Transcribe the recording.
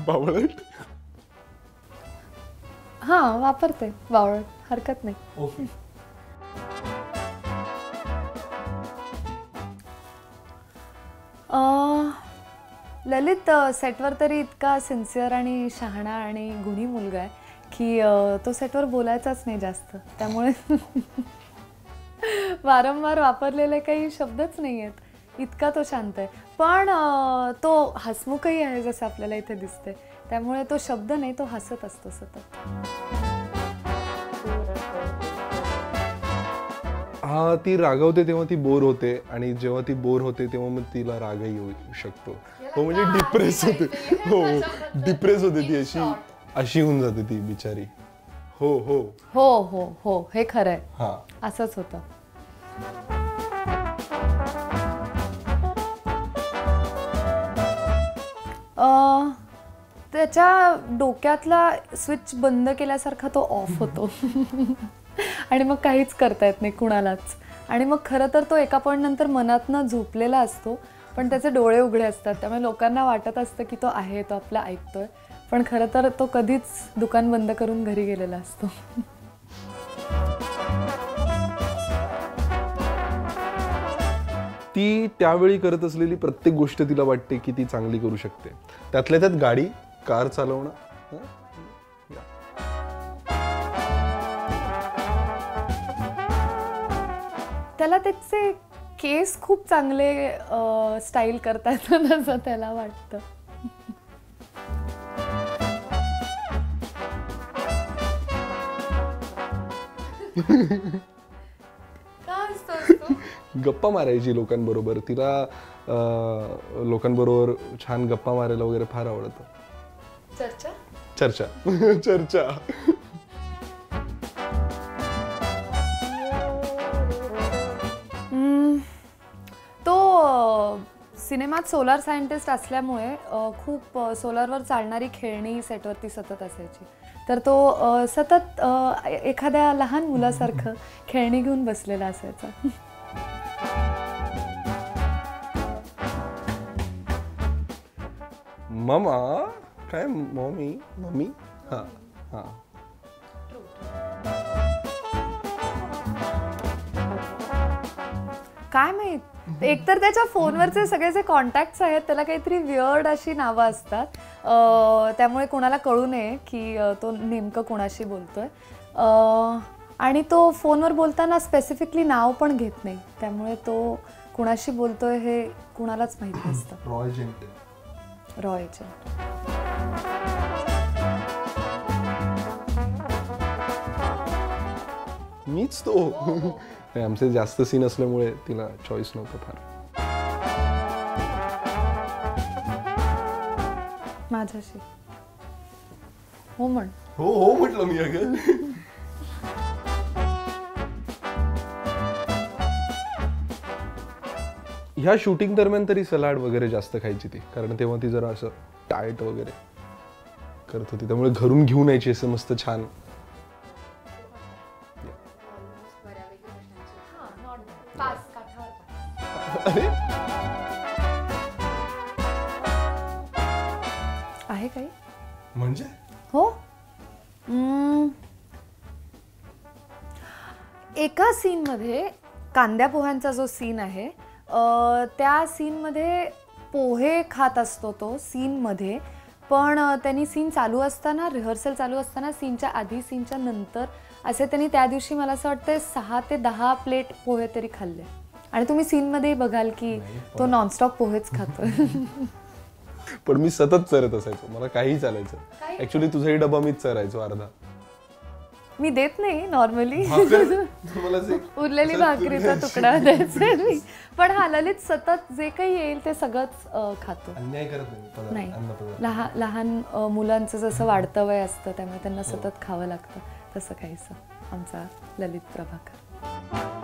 बावळट? हा वापरते बावळट, हरकत नाही. ओके. ललित सेटवर तरी इतका सिन्सिअर आणि शहाणा आणि गुणी मुलगा आहे की तो सेटवर बोलायचाच नाही जास्त, त्यामुळे वारंवार वापरलेले काही शब्दच नाही आहेत. इतका तो शांत आहे, पण तो हसमुखही आहे जसं आपल्याला इथे दिसते, त्यामुळे तो शब्द नाही, तो हसत असतो सतत. हा, ती रागवते तेव्हा ती बोर होते आणि जेव्हा ती बोर होते तेव्हा मग तिला रागही येऊ शकतो. हो, म्हणजे डिप्रेस होते. हो, डिप्रेस होते ती, अशी होऊन जाते ती बिचारी. हो हो हो हो हो, हे खरं आहे. हा, असंच होतं. त्याच्या डोक्यातला स्विच बंद केल्यासारखा तो ऑफ होतो आणि मग काहीच करता येत नाही कुणालाच. आणि मग खरं तर तो एका पॉईंट नंतर मनातनं झोपलेला असतो, पण त्याचे डोळे उघडे असतात, त्यामुळे लोकांना वाटत असतं की तो आहे, तो आपला ऐकतोय, पण खरं तर तो कधीच दुकान बंद करून घरी गेलेला असतो. ती त्यावेळी करत असलेली प्रत्येक गोष्ट तिला वाटते की ती चांगली करू शकते. त्यातल्या त्यात गाडी, कार चालवणं. त्याला त्याचे केस खूप चांगले स्टाईल करता येतात असं त्याला वाटतं. गप्पा मारायची लोकांबरोबर. तिला लोकांबरोबर छान गप्पा मारायला वगैरे फार आवडतं. चर्चा चर्चा चर्चा. तो सिनेमात सोलार सायंटिस्ट असल्यामुळे खूप सोलारवर चालणारी खेळणी सेटवरती सतत असायची, तर तो सतत एखाद्या लहान मुलासारखं खेळणी घेऊन बसलेला असायचा. ममा काय, मम्मी मम्मी. हा हा. काय माहित, एकतर त्याच्या फोनवरचे सगळे जे कॉन्टॅक्ट्स आहेत त्याला काहीतरी वियर्ड अशी नावं असतात, त्यामुळे कोणाला कळू नये की तो नेमकं कोणाशी बोलतोय. आणि तो फोनवर बोलताना स्पेसिफिकली नाव पण घेत नाही, त्यामुळे तो कुणाशी बोलतोय हे कुणालाच माहित नसतं. रॉय एजंट. रॉय एजंट. मीच तो. आमचे जास्त सीन असल्यामुळे तिला चॉईस नव्हतं फार. माझ्याशी हो म्हण. हो हो म्हटलं मी. अगं ह्या शूटिंग दरम्यान तरी सलाड वगैरे जास्त खायची ती, कारण तेव्हा ती जरा असं डाएट वगैरे करत होती, त्यामुळे घरून घेऊन यायची असं मस्त छान. आहे काही म्हणजे हो. एका सीन मध्ये कांद्या पोह्यांचा जो सीन आहे, त्या सीनमध्ये पोहे खात असतो तो सीनमध्ये, पण त्यांनी सीन चालू असताना, रिहर्सल चालू असताना, सीनच्या आधी सीनच्या नंतर असे त्यांनी त्या दिवशी मला असं वाटतं 6 ते 10 प्लेट पोहे तरी खाल्ले. आणि तुम्ही सीनमध्ये बघाल की तो नॉनस्टॉप पोहेच खातोय. पण मी सतत चरत असायचो, मला काही चालायचं. ऍक्च्युली तुझाही डबा मीच चरायचो अर्धा. मी देत नाही नॉर्मली, उरलेली भाकरीचा तुकडा द्यायचा मी, पण हा ललित सतत जे काही येईल ते सगळंच खातो. अन्याय करत नाही. लहान मुलांचं जसं वाढतं वय असतं, त्यामुळे त्यांना सतत खावं लागतं, तसं काहीसं आमचा ललित प्रभाकर.